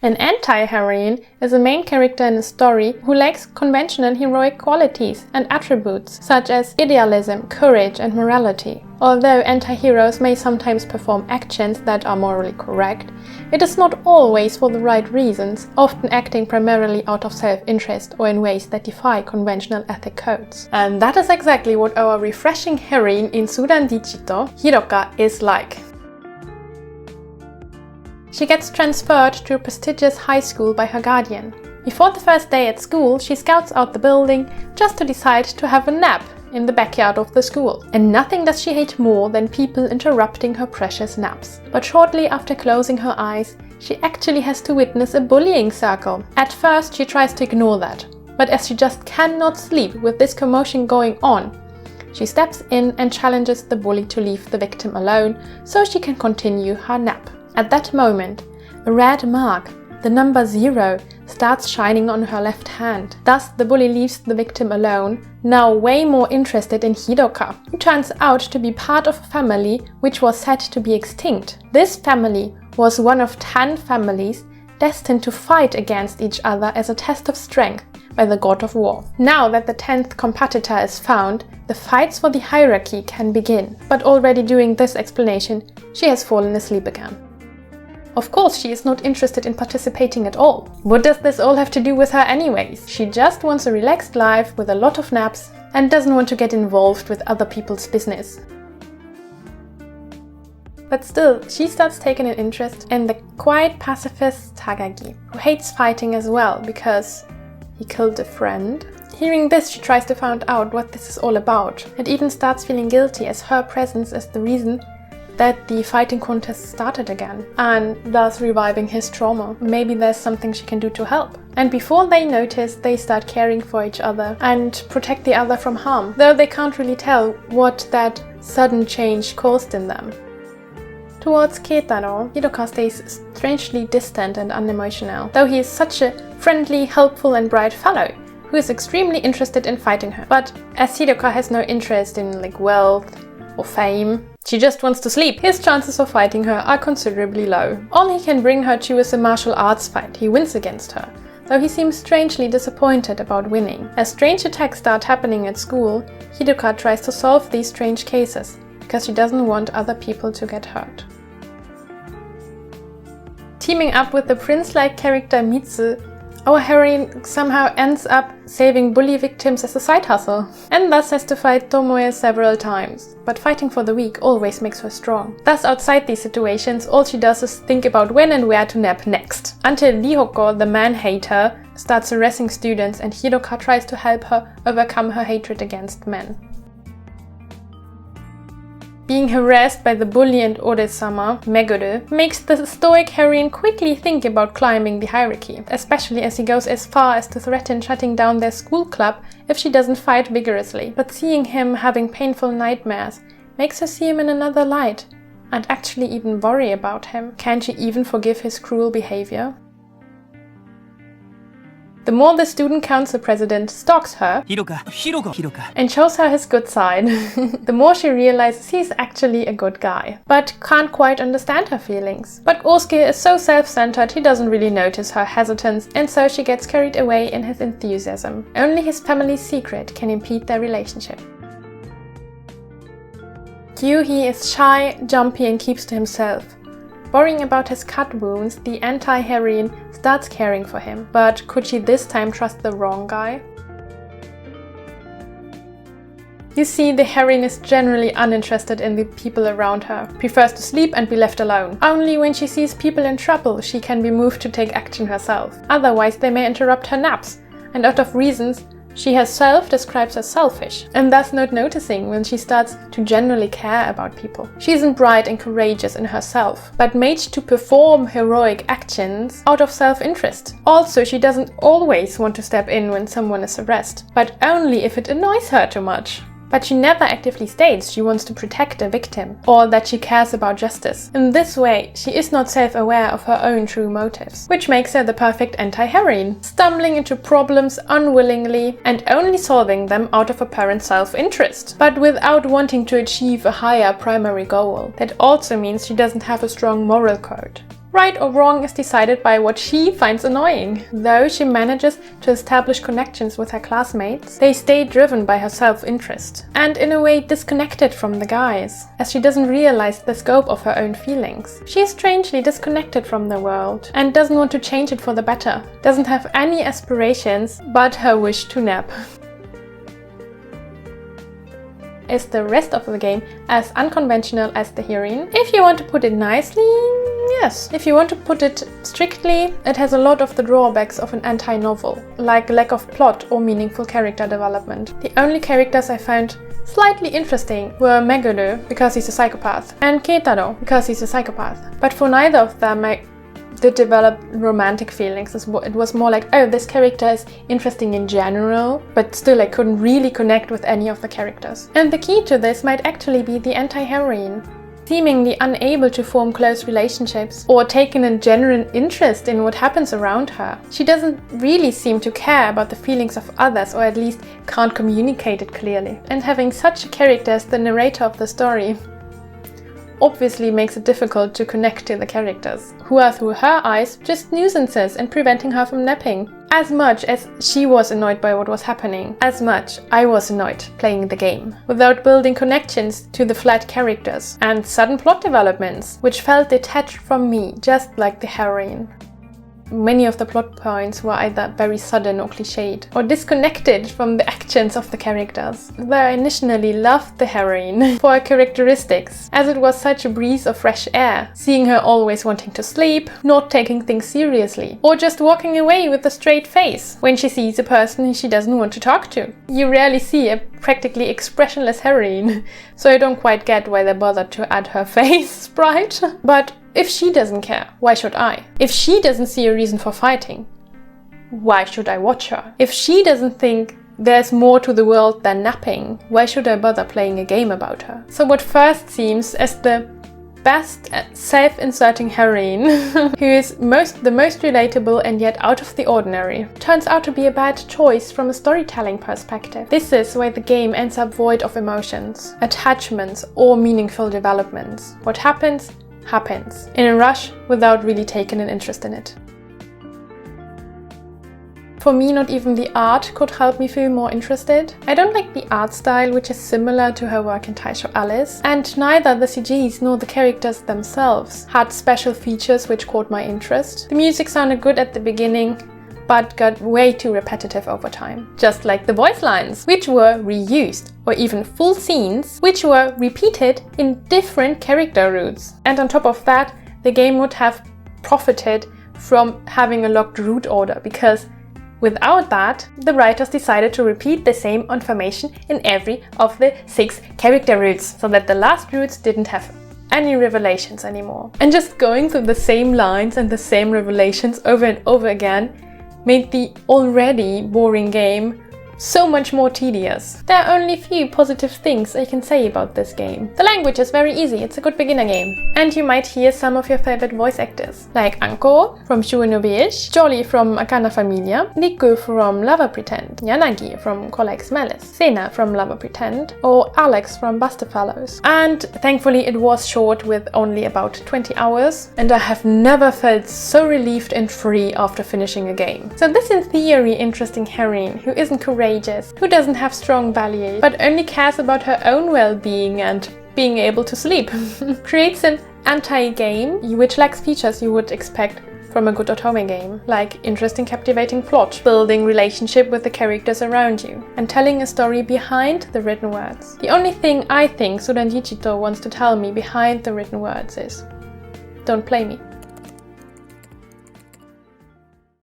An anti-heroine is a main character in a story who lacks conventional heroic qualities and attributes such as idealism, courage, and morality. Although anti-heroes may sometimes perform actions that are morally correct, it is not always for the right reasons, often acting primarily out of self-interest or in ways that defy conventional ethic codes. And that is exactly what our refreshing heroine in Suuran Digit, Hiroka, is like. She gets transferred to a prestigious high school by her guardian. Before the first day at school, she scouts out the building just to decide to have a nap in the backyard of the school. And nothing does she hate more than people interrupting her precious naps. But shortly after closing her eyes, she actually has to witness a bullying circle. At first, she tries to ignore that. But as she just cannot sleep with this commotion going on, she steps in and challenges the bully to leave the victim alone so she can continue her nap. At that moment, a red mark, the number 0, starts shining on her left hand. Thus, the bully leaves the victim alone, now way more interested in Hiroka, who turns out to be part of a family which was said to be extinct. This family was one of 10 families destined to fight against each other as a test of strength by the god of war. Now that the 10th competitor is found, the fights for the hierarchy can begin. But already during this explanation, she has fallen asleep again. Of course, she is not interested in participating at all. What does this all have to do with her anyways? She just wants a relaxed life with a lot of naps and doesn't want to get involved with other people's business. But still, she starts taking an interest in the quiet pacifist Takagi, who hates fighting as well because he killed a friend. Hearing this, she tries to find out what this is all about and even starts feeling guilty as her presence is the reason that the fighting contest started again, and thus reviving his trauma. Maybe there's something she can do to help. And before they notice, they start caring for each other and protect the other from harm, though they can't really tell what that sudden change caused in them. Towards Keitaro, Hiroka stays strangely distant and unemotional, though he is such a friendly, helpful and bright fellow who is extremely interested in fighting her. But as Hiroka has no interest in wealth or fame, she just wants to sleep, his chances of fighting her are considerably low. All he can bring her to is a martial arts fight. He wins against her, though he seems strangely disappointed about winning. As strange attacks start happening at school, Hiroka tries to solve these strange cases, because she doesn't want other people to get hurt. Teaming up with the prince-like character Mitsu, our heroine somehow ends up saving bully victims as a side hustle, and thus has to fight Tomoe several times. But fighting for the weak always makes her strong. Thus, outside these situations, all she does is think about when and where to nap next. Until Rihoko, the man-hater, starts harassing students and Hiroka tries to help her overcome her hatred against men. Being harassed by the bully and Ore-sama, Megure, makes the stoic heroine quickly think about climbing the hierarchy, especially as he goes as far as to threaten shutting down their school club if she doesn't fight vigorously. But seeing him having painful nightmares makes her see him in another light, and actually even worry about him. Can she even forgive his cruel behavior? The more the student council president stalks her and shows her his good side, the more she realizes he's actually a good guy, but can't quite understand her feelings. But Osuke is so self-centered he doesn't really notice her hesitance, and so she gets carried away in his enthusiasm. Only his family's secret can impede their relationship. Kyuhi is shy, jumpy and keeps to himself. Worrying about his cut wounds, the anti-heroine starts caring for him. But could she this time trust the wrong guy? You see, the heroine is generally uninterested in the people around her, prefers to sleep and be left alone. Only when she sees people in trouble, she can be moved to take action herself. Otherwise, they may interrupt her naps, and out of reasons she herself describes as selfish, and thus not noticing when she starts to genuinely care about people. She isn't bright and courageous in herself, but made to perform heroic actions out of self-interest. Also, she doesn't always want to step in when someone is harassed, but only if it annoys her too much. But she never actively states she wants to protect a victim or that she cares about justice. In this way, she is not self-aware of her own true motives, which makes her the perfect anti-heroine, stumbling into problems unwillingly and only solving them out of apparent self-interest, but without wanting to achieve a higher primary goal. That also means she doesn't have a strong moral code. Right or wrong is decided by what she finds annoying. Though she manages to establish connections with her classmates, they stay driven by her self-interest and in a way disconnected from the guys, as she doesn't realize the scope of her own feelings. She is strangely disconnected from the world and doesn't want to change it for the better, doesn't have any aspirations but her wish to nap. Is the rest of the game as unconventional as the heroine? If you want to put it nicely, yes. If you want to put it strictly, it has a lot of the drawbacks of an anti-novel, like lack of plot or meaningful character development. The only characters I found slightly interesting were Meguro, because he's a psychopath, and Keitaro, because he's a psychopath. But for neither of them I did develop romantic feelings. It was more like, oh, this character is interesting in general, but still I couldn't really connect with any of the characters. And the key to this might actually be the anti-heroine. Seemingly unable to form close relationships or taking a genuine interest in what happens around her. She doesn't really seem to care about the feelings of others, or at least can't communicate it clearly. And having such a character as the narrator of the story obviously makes it difficult to connect to the characters, who are through her eyes just nuisances and preventing her from napping. As much as she was annoyed by what was happening, as much I was annoyed playing the game, without building connections to the flat characters and sudden plot developments, which felt detached from me, just like the heroine. Many of the plot points were either very sudden or cliched, or disconnected from the actions of the characters. Though I initially loved the heroine for her characteristics, as it was such a breeze of fresh air, seeing her always wanting to sleep, not taking things seriously, or just walking away with a straight face when she sees a person she doesn't want to talk to. You rarely see a practically expressionless heroine, so I don't quite get why they bothered to add her face sprite. But if she doesn't care, why should I? If she doesn't see a reason for fighting, why should I watch her? If she doesn't think there's more to the world than napping, why should I bother playing a game about her? So what first seems as the best self-inserting heroine, who is the most relatable and yet out of the ordinary, turns out to be a bad choice from a storytelling perspective. This is why the game ends up void of emotions, attachments, or meaningful developments. What happens in a rush without really taking an interest in it. For me, not even the art could help me feel more interested. I don't like the art style, which is similar to her work in Taisho Alice, and neither the CGs nor the characters themselves had special features which caught my interest. The music sounded good at the beginning, but got way too repetitive over time. Just like the voice lines, which were reused, or even full scenes, which were repeated in different character routes. And on top of that, the game would have profited from having a locked route order, because without that, the writers decided to repeat the same information in every of the 6 character routes, so that the last routes didn't have any revelations anymore. And just going through the same lines and the same revelations over and over again made the already boring game so much more tedious. There are only few positive things I can say about this game. The language is very easy, it's a good beginner game. And you might hear some of your favorite voice actors, like Anko from Shuin no Beish, Jolly from Akana Familia, Niku from Lover Pretend, Yanagi from Collex Malice, Sena from Lover Pretend, or Alex from Buster Fellows. And thankfully it was short with only about 20 hours, and I have never felt so relieved and free after finishing a game. So this in theory interesting heroine, who isn't courageous, who doesn't have strong values, but only cares about her own well-being and being able to sleep, creates an anti-game which lacks features you would expect from a good otome game, like interesting captivating plot, building relationship with the characters around you, and telling a story behind the written words. The only thing I think Suuran Digit wants to tell me behind the written words is, don't play me.